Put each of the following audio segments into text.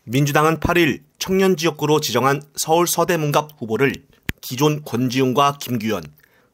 민주당은 8일 청년지역구로 지정한 서울 서대문갑 후보를 기존 권지훈과 김규현,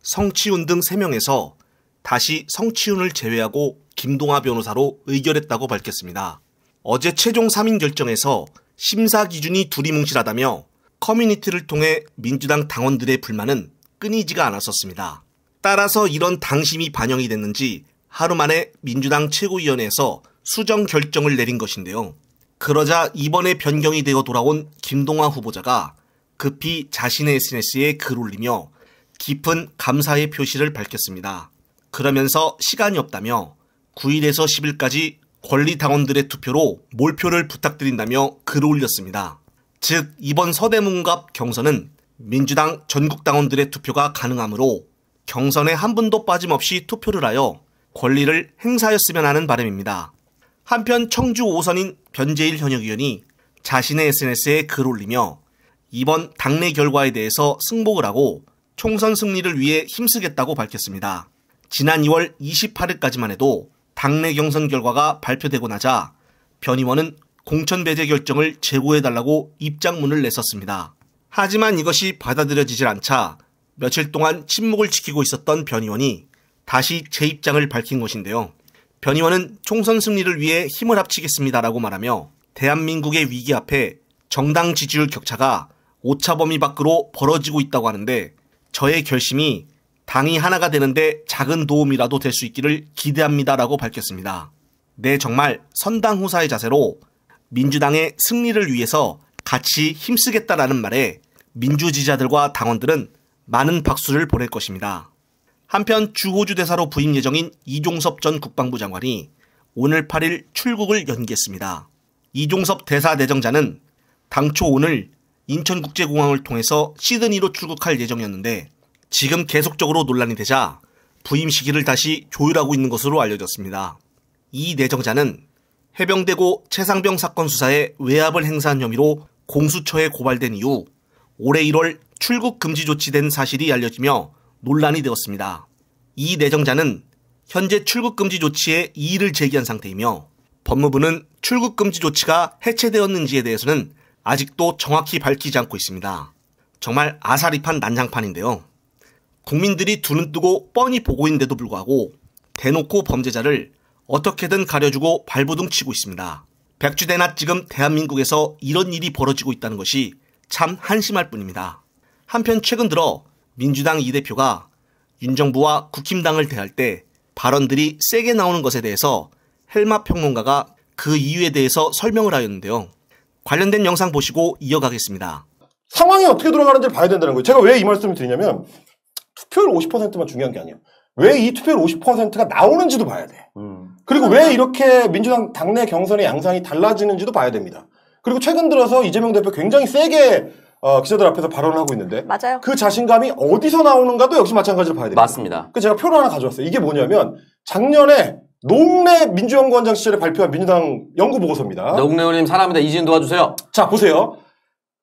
성치훈 등 3명에서 다시 성치훈을 제외하고 김동하 변호사로 의결했다고 밝혔습니다. 어제 최종 3인 결정에서 심사 기준이 두리뭉실하다며 커뮤니티를 통해 민주당 당원들의 불만은 끊이지가 않았었습니다. 따라서 이런 당심이 반영이 됐는지 하루 만에 민주당 최고위원회에서 수정 결정을 내린 것인데요. 그러자 이번에 변경이 되어 돌아온 김동하 후보자가 급히 자신의 SNS에 글 올리며 깊은 감사의 표시를 밝혔습니다. 그러면서 시간이 없다며 9일에서 10일까지 권리당원들의 투표로 몰표를 부탁드린다며 글을 올렸습니다. 즉 이번 서대문갑 경선은 민주당 전국 당원들의 투표가 가능하므로 경선에 한 분도 빠짐없이 투표를 하여 권리를 행사했으면 하는 바람입니다. 한편 청주 5선인 변재일 현역 의원이 자신의 SNS에 글 올리며 이번 당내 결과에 대해서 승복을 하고 총선 승리를 위해 힘쓰겠다고 밝혔습니다. 지난 2월 28일까지만 해도 당내 경선 결과가 발표되고 나자 변 의원은 공천 배제 결정을 재고해달라고 입장문을 냈었습니다. 하지만 이것이 받아들여지질 않자 며칠 동안 침묵을 지키고 있었던 변 의원이 다시 제 입장을 밝힌 것인데요. 변 의원은 총선 승리를 위해 힘을 합치겠습니다라고 말하며 대한민국의 위기 앞에 정당 지지율 격차가 오차 범위 밖으로 벌어지고 있다고 하는데 저의 결심이 당이 하나가 되는데 작은 도움이라도 될 수 있기를 기대합니다라고 밝혔습니다. 네, 정말 선당후사의 자세로 민주당의 승리를 위해서 같이 힘쓰겠다라는 말에 민주지지자들과 당원들은 많은 박수를 보낼 것입니다. 한편 주호주 대사로 부임 예정인 이종섭 전 국방부 장관이 오늘 8일 출국을 연기했습니다. 이종섭 대사 내정자는 당초 오늘 인천국제공항을 통해서 시드니로 출국할 예정이었는데 지금 계속적으로 논란이 되자 부임 시기를 다시 조율하고 있는 것으로 알려졌습니다. 이 내정자는 해병대고 최상병 사건 수사에 외압을 행사한 혐의로 공수처에 고발된 이후 올해 1월 출국 금지 조치된 사실이 알려지며 논란이 되었습니다. 이 내정자는 현재 출국 금지 조치에 이의를 제기한 상태이며 법무부는 출국 금지 조치가 해체되었는지에 대해서는 아직도 정확히 밝히지 않고 있습니다. 정말 아사리판 난장판인데요. 국민들이 두 눈 뜨고 뻔히 보고 있는데도 불구하고 대놓고 범죄자를 어떻게든 가려주고 발부둥 치고 있습니다. 백주대낮 지금 대한민국에서 이런 일이 벌어지고 있다는 것이 참 한심할 뿐입니다. 한편 최근 들어 민주당 이 대표가 윤 정부와 국힘당을 대할 때 발언들이 세게 나오는 것에 대해서 헬마 평론가가 그 이유에 대해서 설명을 하였는데요. 관련된 영상 보시고 이어가겠습니다. 상황이 어떻게 돌아가는지를 봐야 된다는 거예요. 제가 왜 이 말씀을 드리냐면 투표율 50%만 중요한 게 아니에요. 왜 이 투표율 50%가 나오는지도 봐야 돼. 그리고 왜 이렇게 민주당 당내 경선의 양상이 달라지는지도 봐야 됩니다. 그리고 최근 들어서 이재명 대표 굉장히 세게 기자들 앞에서 발언을 하고 있는데 맞아요. 그 자신감이 어디서 나오는가도 역시 마찬가지로 봐야 됩니다. 맞습니다. 그 제가 표를 하나 가져왔어요. 이게 뭐냐면 작년에 노웅래 민주연구원장 시절에 발표한 민주당 연구보고서입니다. 노웅래 의원님 사랑합니다. 이진 도와주세요. 자 보세요.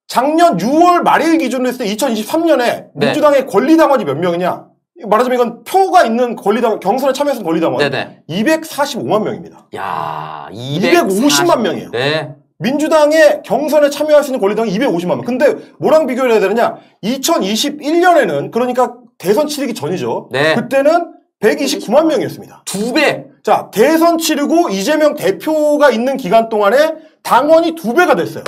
작년 6월 말일 기준으로 했을 때 2023년에 네. 민주당의 권리당원이 몇 명이냐? 말하자면 이건 표가 있는 권리당 경선에 참여해서 권리당원 네네. 245만 명입니다. 야, 250만 명이에요. 네. 민주당의 경선에 참여할 수 있는 권리당이 250만 명. 근데 뭐랑 비교를 해야 되느냐? 2021년에는 그러니까 대선 치르기 전이죠. 네. 그때는 129만 명이었습니다. 2배. 자, 대선 치르고 이재명 대표가 있는 기간 동안에 당원이 2배가 됐어요.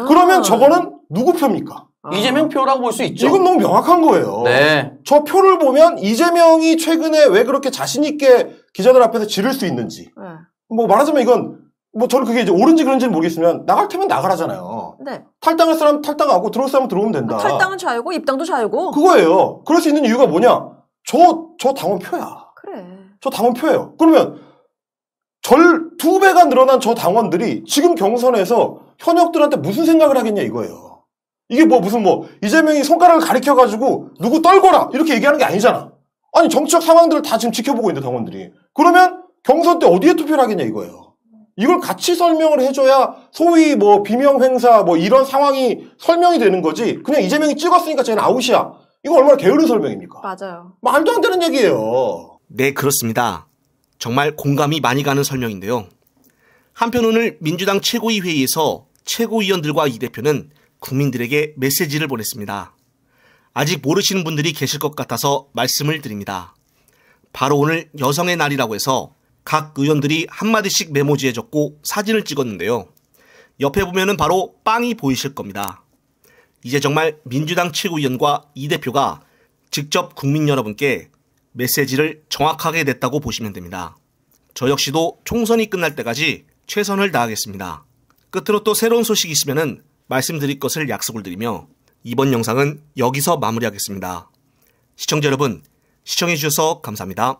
그러면 저거는 누구 표입니까? 이재명 표라고 볼 수 있죠. 이건 너무 명확한 거예요. 네. 저 표를 보면 이재명이 최근에 왜 그렇게 자신 있게 기자들 앞에서 지를 수 있는지. 뭐 말하자면 이건 뭐 저는 그게 이제 옳은지 그런지는 모르겠으면 나갈 테면 나가라잖아요. 네. 탈당할 사람 탈당하고 들어올 사람 들어오면 된다. 탈당은 자유고 입당도 자유고. 그거예요. 그럴 수 있는 이유가 뭐냐? 저 당원 표야. 그래. 저 당원 표예요. 그러면 2배가 늘어난 저 당원들이 지금 경선에서 현역들한테 무슨 생각을 하겠냐 이거예요. 이게 뭐 무슨 뭐 이재명이 손가락을 가리켜가지고 누구 떨거라 이렇게 얘기하는 게 아니잖아. 아니 정치적 상황들을 다 지금 지켜보고 있는데 당원들이. 그러면 경선 때 어디에 투표를 하겠냐 이거예요. 이걸 같이 설명을 해줘야 소위 뭐 비명행사 뭐 이런 상황이 설명이 되는 거지. 그냥 이재명이 찍었으니까 쟤는 아웃이야. 이거 얼마나 게으른 설명입니까? 맞아요. 말도 안 되는 얘기예요. 네, 그렇습니다. 정말 공감이 많이 가는 설명인데요. 한편 오늘 민주당 최고위 회의에서 최고위원들과 이 대표는 국민들에게 메시지를 보냈습니다. 아직 모르시는 분들이 계실 것 같아서 말씀을 드립니다. 바로 오늘 여성의 날이라고 해서 각 의원들이 한마디씩 메모지에 적고 사진을 찍었는데요. 옆에 보면은 바로 빵이 보이실 겁니다. 이제 정말 민주당 최고위원과 이 대표가 직접 국민 여러분께 메시지를 정확하게 냈다고 보시면 됩니다. 저 역시도 총선이 끝날 때까지 최선을 다하겠습니다. 끝으로 또 새로운 소식이 있으면 말씀드릴 것을 약속을 드리며 이번 영상은 여기서 마무리하겠습니다. 시청자 여러분, 시청해주셔서 감사합니다.